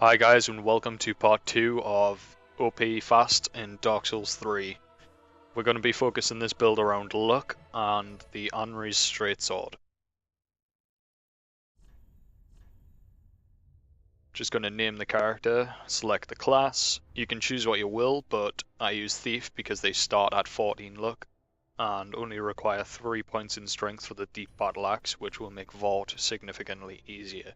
Hi guys, and welcome to part 2 of OP.fast in Dark Souls 3. We're going to be focusing this build around luck and the Anri's straight sword. Just going to name the character, select the class. You can choose what you will, but I use Thief because they start at 14 luck and only require 3 points in strength for the deep battle axe, which will make Vort significantly easier.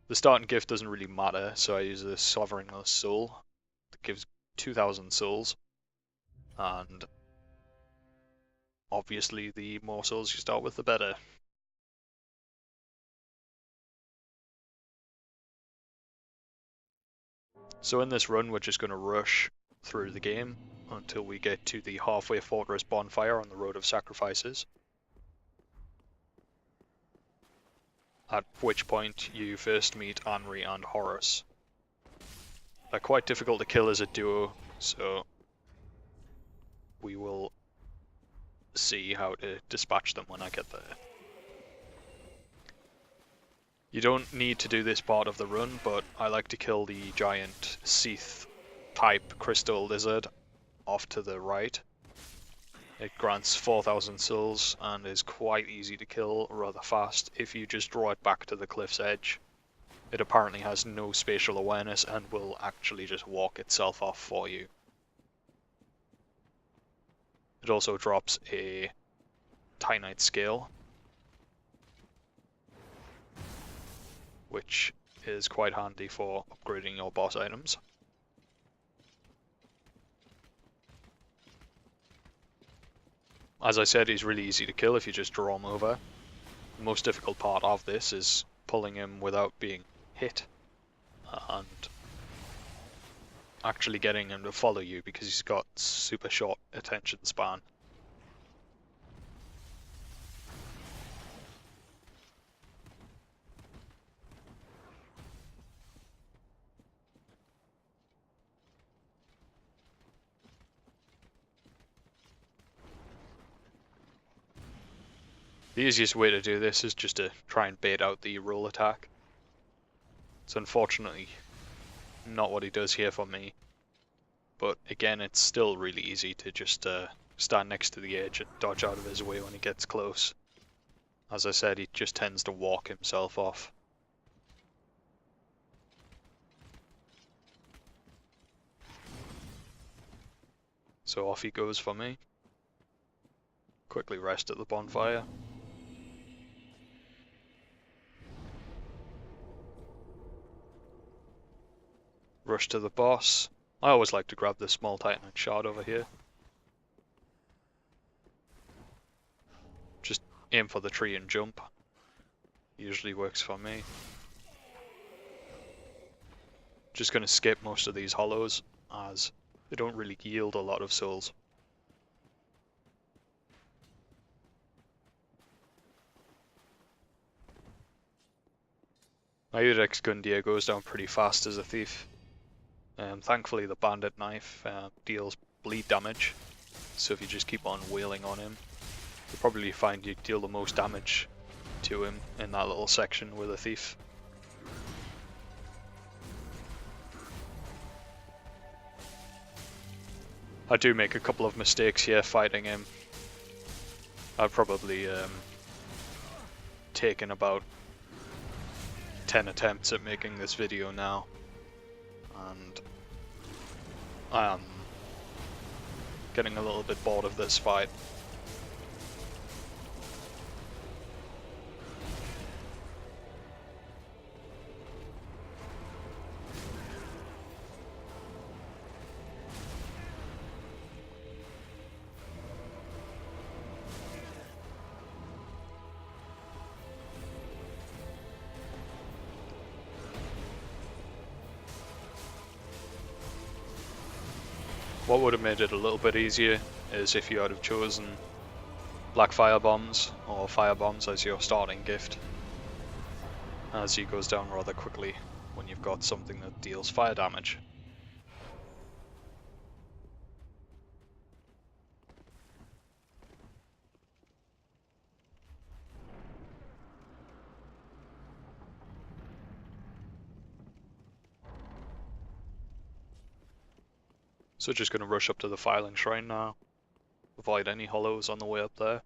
The starting gift doesn't really matter, so I use the Sovereignless Soul that gives 2,000 souls, and obviously the more souls you start with, the better. So in this run, we're just going to rush through the game until we get to the halfway fortress bonfire on the Road of Sacrifices, at which point you first meet Anri and Horus. They're quite difficult to kill as a duo, so we will see how to dispatch them when I get there. You don't need to do this part of the run, but I like to kill the giant Seath type crystal lizard off to the right. It grants 4,000 souls and is quite easy to kill rather fast if you just draw it back to the cliff's edge. It apparently has no spatial awareness and will actually just walk itself off for you. It also drops a Titanite scale, which is quite handy for upgrading your boss items. As I said, he's really easy to kill if you just draw him over. The most difficult part of this is pulling him without being hit and actually getting him to follow you because he's got super short attention span. The easiest way to do this is just to try and bait out the roll attack. It's unfortunately not what he does here for me, but again, it's still really easy to just stand next to the edge and dodge out of his way when he gets close. As I said, he just tends to walk himself off. So off he goes for me. Quickly rest at the bonfire. Rush to the boss. I always like to grab this small Titanite shard over here. Just aim for the tree and jump. Usually works for me. Just going to skip most of these hollows as they don't really yield a lot of souls. My Udex Gundia goes down pretty fast as a thief. Thankfully the bandit knife deals bleed damage, so if you just keep on wailing on him, you'll probably find you deal the most damage to him in that little section with a thief. I do make a couple of mistakes here fighting him. I've probably taken about 10 attempts at making this video now, and I am getting a little bit bored of this fight. What would have made it a little bit easier is if you had have chosen black fire bombs or fire bombs as your starting gift, as he goes down rather quickly when you've got something that deals fire damage. So just going to rush up to the filing shrine now. Avoid any hollows on the way up there.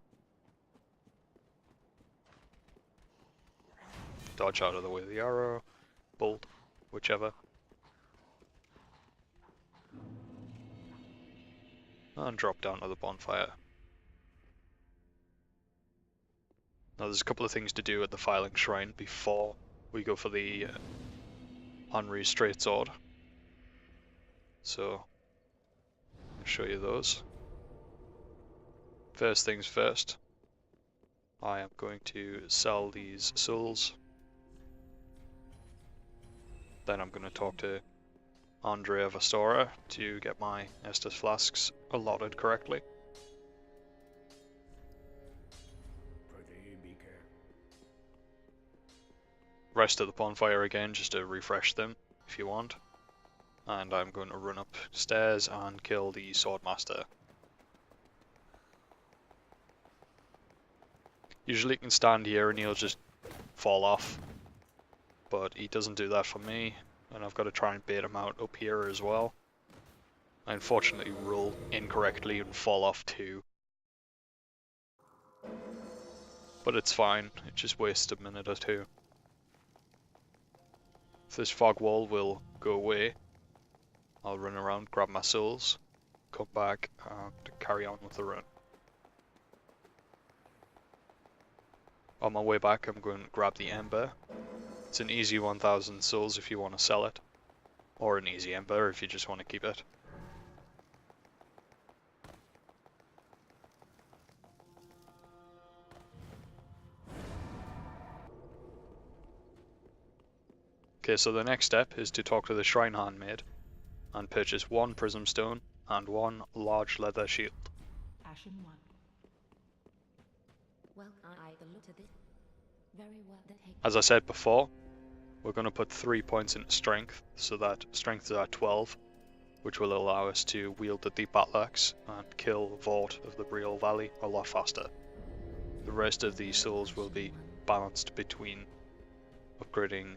Dodge out of the way of the arrow, bolt, whichever. And drop down to the bonfire. Now there's a couple of things to do at the filing shrine before we go for the Henry's straight sword. So, I'll show you those. First things first, I am going to sell these souls. Then I'm going to talk to Andrea Vastora to get my Estus flasks allotted correctly. Rest at the bonfire again just to refresh them if you want. And I'm going to run upstairs and kill the Swordmaster. Usually you can stand here and he'll just fall off, but he doesn't do that for me, and I've got to try and bait him out up here as well. I unfortunately roll incorrectly and fall off too. But it's fine, it just wastes a minute or two. If this fog wall will go away, I'll run around, grab my souls, come back and carry on with the run. On my way back I'm going to grab the Ember. It's an easy 1000 souls if you want to sell it, or an easy Ember if you just want to keep it. Okay, so the next step is to talk to the Shrine Handmaid and purchase 1 Prism Stone and 1 large leather shield. Ashen 1. Well, I looked at it. Very well. As I said before, we're going to put 3 points into strength, so that strength is at 12, which will allow us to wield the deep battle axe and kill Vort of the Briel Valley a lot faster. The rest of these souls will be balanced between upgrading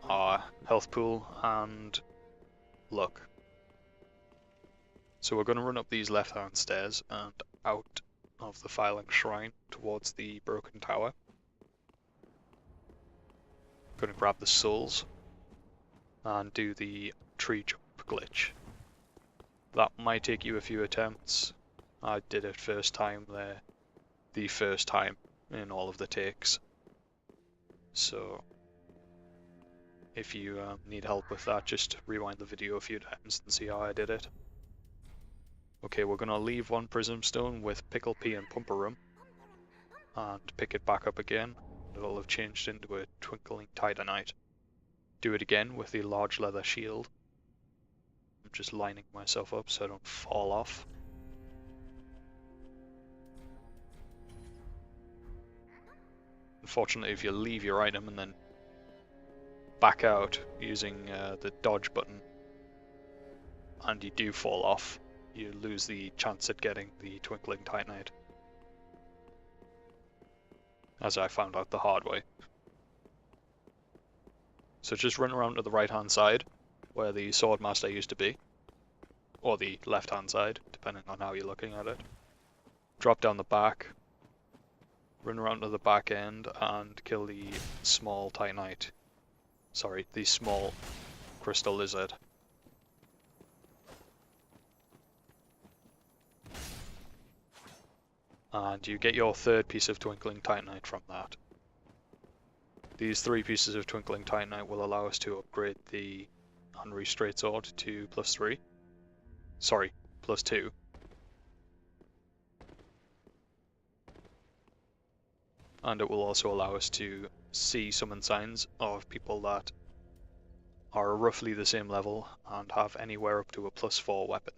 our health pool and luck. So we're going to run up these left hand stairs and out of the filing shrine towards the broken tower. Going to grab the souls and do the tree jump glitch. That might take you a few attempts. I did it first time there, the first time in all of the takes. So if you need help with that, just rewind the video a few times and see how I did it. Okay, we're going to leave 1 Prism Stone with Pickle Pea and Pumperum and pick it back up again. It'll have changed into a Twinkling Titanite. Do it again with the large leather shield. I'm just lining myself up so I don't fall off. Unfortunately, if you leave your item and then back out using the dodge button and you do fall off, you lose the chance at getting the Twinkling Titanite, as I found out the hard way. So just run around to the right hand side where the Swordmaster used to be, or the left hand side depending on how you're looking at it. Drop down the back, run around to the back end and kill the small Titanite. Sorry, the small crystal lizard. And you get your 3rd piece of Twinkling Titanite from that. These 3 pieces of Twinkling Titanite will allow us to upgrade the Henry Straight Sword to +3. Sorry, +2. And it will also allow us to see summon signs of people that are roughly the same level and have anywhere up to a +4 weapon.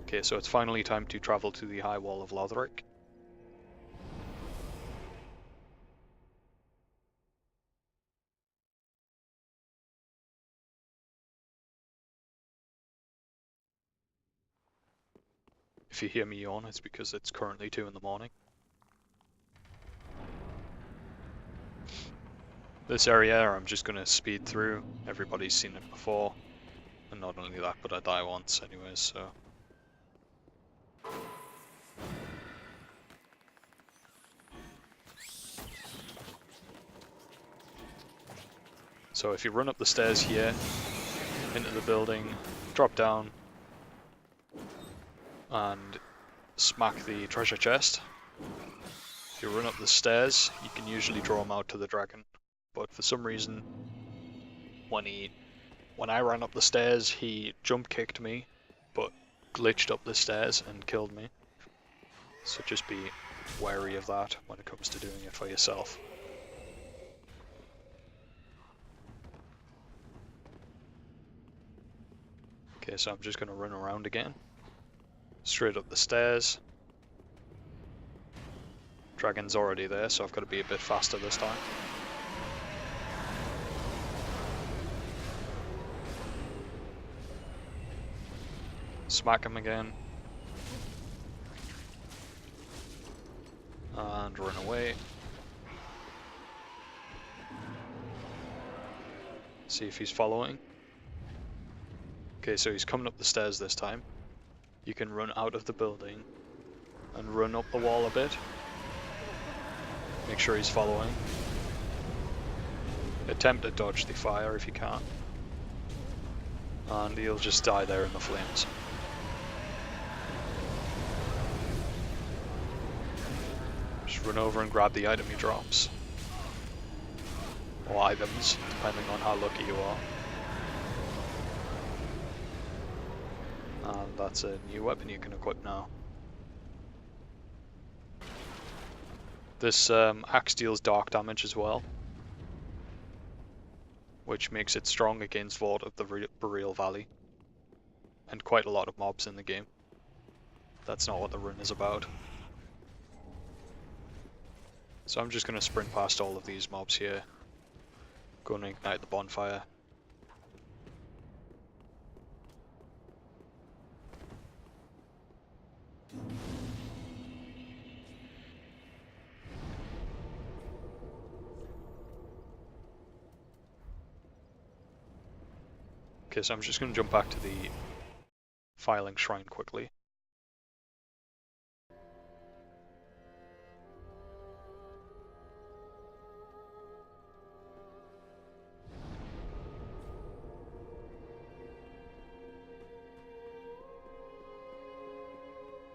Okay, so it's finally time to travel to the High Wall of Lothric. If you hear me yawn, it's because it's currently 2 in the morning. This area I'm just going to speed through. Everybody's seen it before. And not only that, but I die once anyways, so... So if you run up the stairs here, into the building, drop down, and smack the treasure chest. If you run up the stairs, you can usually draw him out to the dragon. But for some reason, when I ran up the stairs, he jump kicked me, but glitched up the stairs and killed me. So just be wary of that when it comes to doing it for yourself. Okay, so I'm just going to run around again. Straight up the stairs. Dragon's already there, so I've got to be a bit faster this time. Smack him again. And run away. See if he's following. Okay, so he's coming up the stairs this time. You can run out of the building and run up the wall a bit. Make sure he's following. Attempt to dodge the fire if you can. And he'll just die there in the flames. Just run over and grab the item he drops. Or items, depending on how lucky you are. And that's a new weapon you can equip now. This axe deals dark damage as well, which makes it strong against Vault of the Boreal Valley, and quite a lot of mobs in the game. That's not what the run is about. So I'm just going to sprint past all of these mobs here, go and ignite the bonfire. Okay, so I'm just going to jump back to the filing shrine quickly.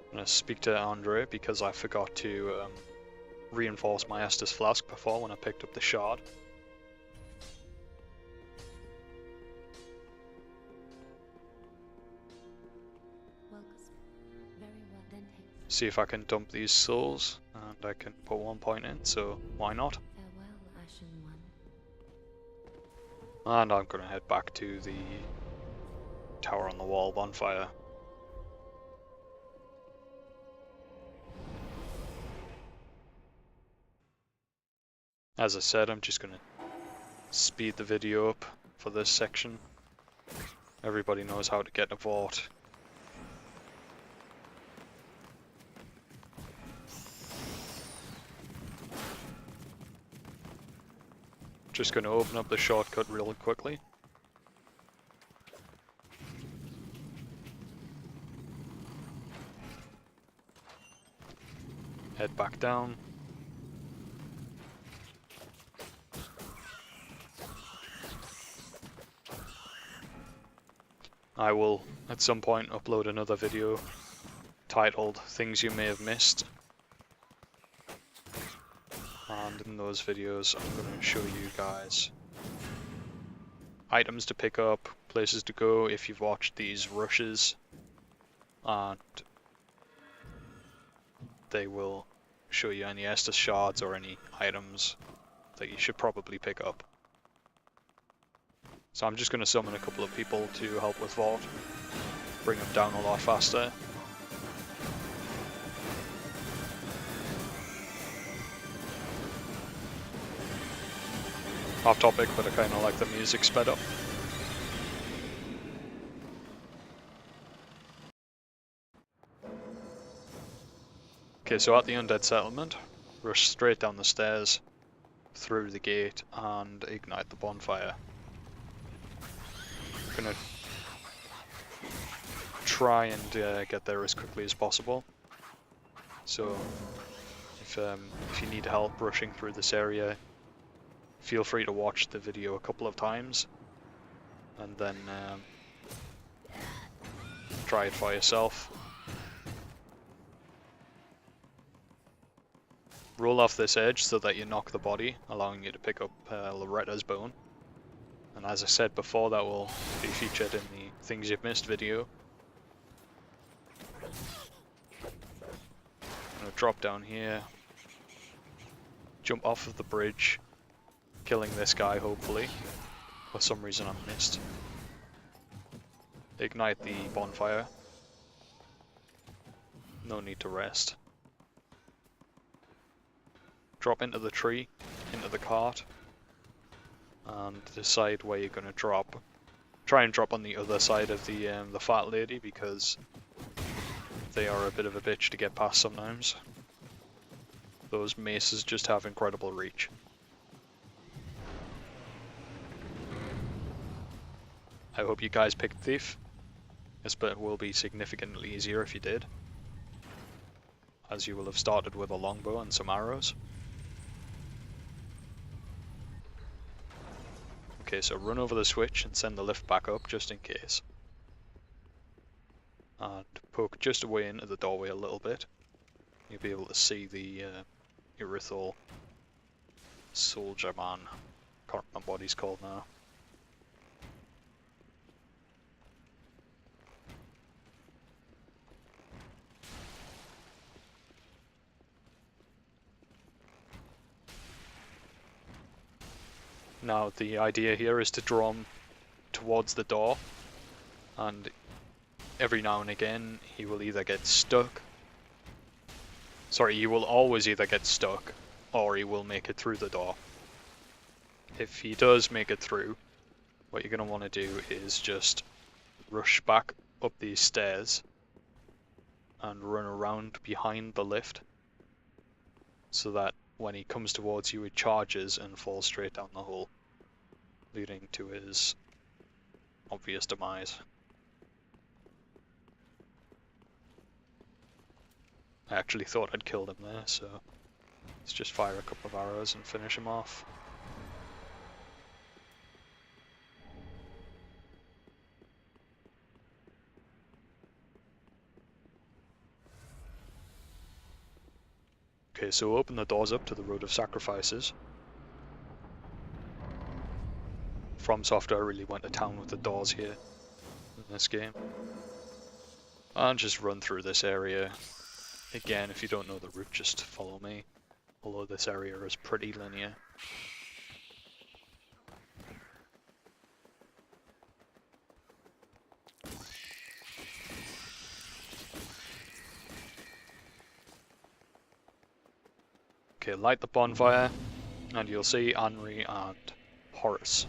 I'm going to speak to Andre because I forgot to reinforce my Estus flask before when I picked up the shard. See if I can dump these souls, and I can put 1 point in, so why not? Farewell, Ashen One. And I'm going to head back to the tower on the wall bonfire. As I said, I'm just going to speed the video up for this section. Everybody knows how to get a vault. Just going to open up the shortcut really quickly. Head back down. I will at some point upload another video titled Things You May Have Missed. And in those videos I'm going to show you guys items to pick up, places to go if you've watched these rushes, and they will show you any Estus shards or any items that you should probably pick up. So I'm just going to summon a couple of people to help with Vault, bring them down a lot faster. Off topic, but I kind of like the music sped up. Okay, so at the Undead Settlement, rush straight down the stairs, through the gate and ignite the bonfire. I'm gonna try and get there as quickly as possible. So if you need help rushing through this area, feel free to watch the video a couple of times and then try it for yourself. Roll off this edge so that you knock the body, allowing you to pick up Loretta's bone. And as I said before, that will be featured in the Things You've Missed video. I'm going to drop down here, jump off of the bridge, killing this guy hopefully. For some reason I missed. Ignite the bonfire. No need to rest. Drop into the tree, into the cart, and decide where you're going to drop. Try and drop on the other side of the fat lady, because they are a bit of a bitch to get past sometimes. Those maces just have incredible reach. I hope you guys picked Thief. This bit will be significantly easier if you did, as you will have started with a longbow and some arrows. Okay, so run over the switch and send the lift back up just in case. And poke just away into the doorway a little bit. You'll be able to see the Irithal soldier man. Can't remember what he's called now. Now the idea here is to draw him towards the door, and every now and again he will either get stuck. Sorry, he will always either get stuck or he will make it through the door. If he does make it through, what you're going to want to do is just rush back up these stairs and run around behind the lift so that when he comes towards you, he charges and falls straight down the hole, leading to his obvious demise. I actually thought I'd killed him there, so let's just fire a couple of arrows and finish him off. Okay, so open the doors up to the Road of Sacrifices. From Software really went to town with the doors here in this game. And just run through this area. Again, if you don't know the route, just follow me. Although this area is pretty linear. Okay, light the bonfire, and you'll see Henri and Horace.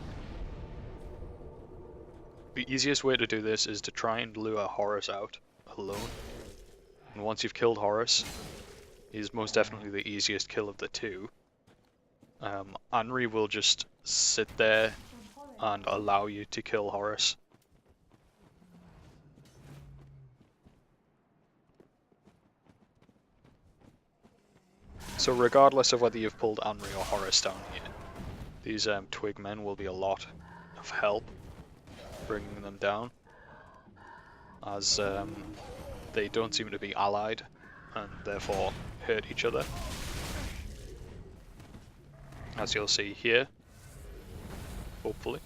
The easiest way to do this is to try and lure Horace out alone. And once you've killed Horace, he's most definitely the easiest kill of the two. Henri will just sit there and allow you to kill Horace. So regardless of whether you've pulled Henri or Horace down here, these twig men will be a lot of help bringing them down, as they don't seem to be allied and therefore hurt each other. As you'll see here, hopefully.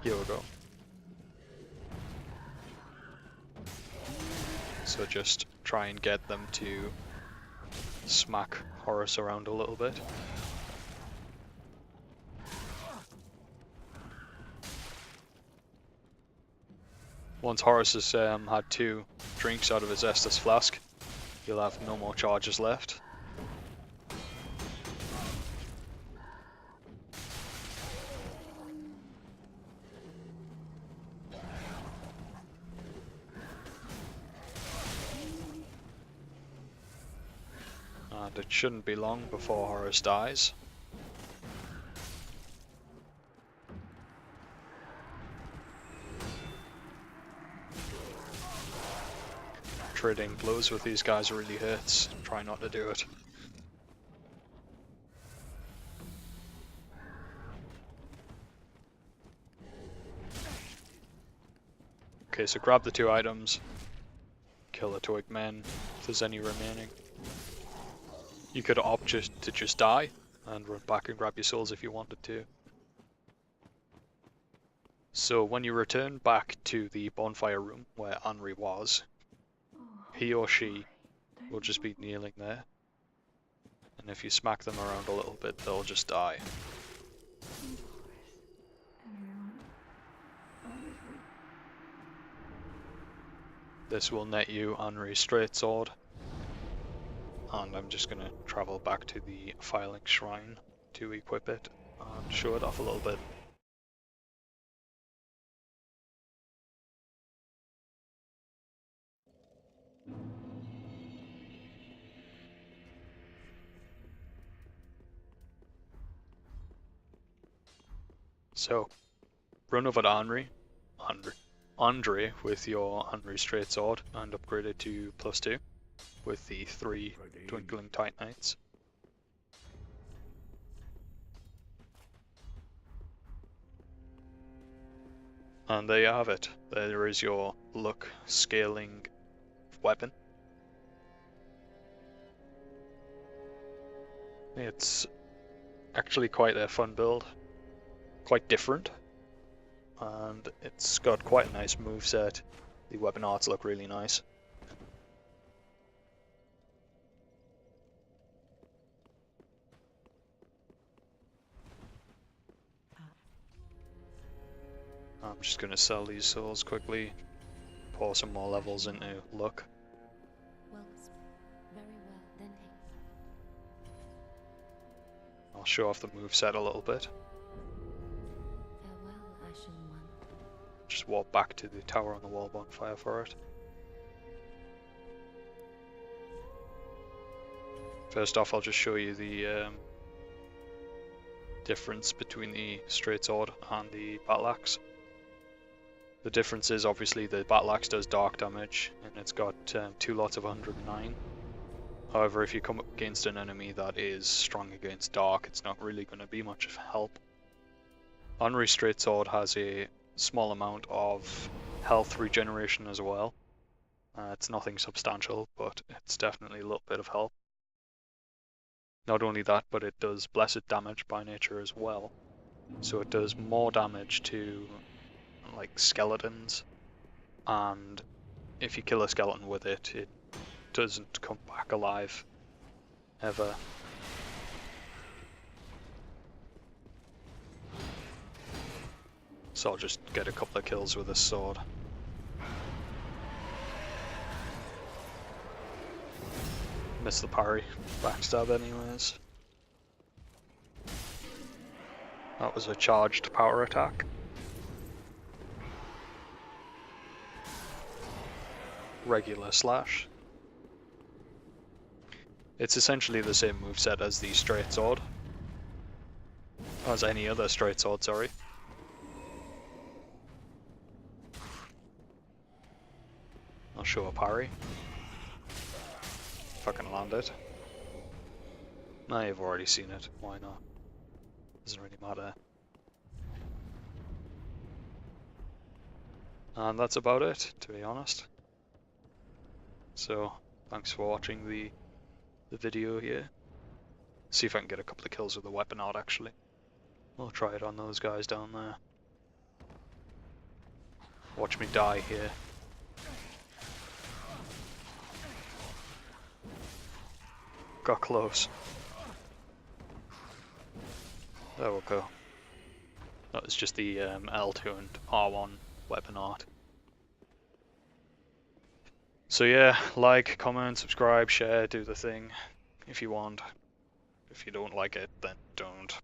Here we go. So just try and get them to smack Horace around a little bit. Once Horace has had 2 drinks out of his Estus flask, he'll have no more charges left. And it shouldn't be long before Horace dies. trading blows with these guys really hurts. Try not to do it. Okay, so grab the 2 items. Kill the twig men if there's any remaining. You could opt to just die and run back and grab your souls if you wanted to. So when you return back to the bonfire room where Henri was, he or she will just be kneeling there. And if you smack them around a little bit, they'll just die. This will net you Henri's straight sword. And I'm just going to travel back to the Filing Shrine to equip it and show it off a little bit. So, run over to Andre with your Henri straight sword and upgrade it to +2 with the 3 Twinkling Titanites. And there you have it. There is your luck scaling weapon. It's actually quite a fun build. Quite different, and it's got quite a nice moveset. The weapon arts look really nice. I'm just going to sell these souls quickly, pour some more levels into luck. Well, very well, then I'll show off the moveset a little bit. farewell, Ashen One. Just walk back to the tower on the wall bonfire for it. First off, I'll just show you the difference between the straight sword and the battle axe. The difference is obviously the battle axe does dark damage and it's got 2 lots of 109. However, if you come up against an enemy that is strong against dark, it's not really going to be much of help. Henri's straight sword has a small amount of health regeneration as well. It's nothing substantial, but it's definitely a little bit of help. Not only that, but it does blessed damage by nature as well. So it does more damage to like skeletons, and if you kill a skeleton with it, it doesn't come back alive ever. So I'll just get a couple of kills with this sword. Miss the parry, backstab anyways. That was a charged power attack. Regular slash. It's essentially the same moveset as the straight sword. As any other straight sword, sorry. I'll show a parry. If I can land it. No, you've already seen it. Why not? Doesn't really matter. And that's about it, to be honest. So, thanks for watching the video here. See if I can get a couple of kills with the weapon art, actually. We'll try it on those guys down there. Watch me die here. Got close. There we go. That was just the L2 and R1 weapon art. So yeah, like, comment, subscribe, share, do the thing if you want. If you don't like it, then don't.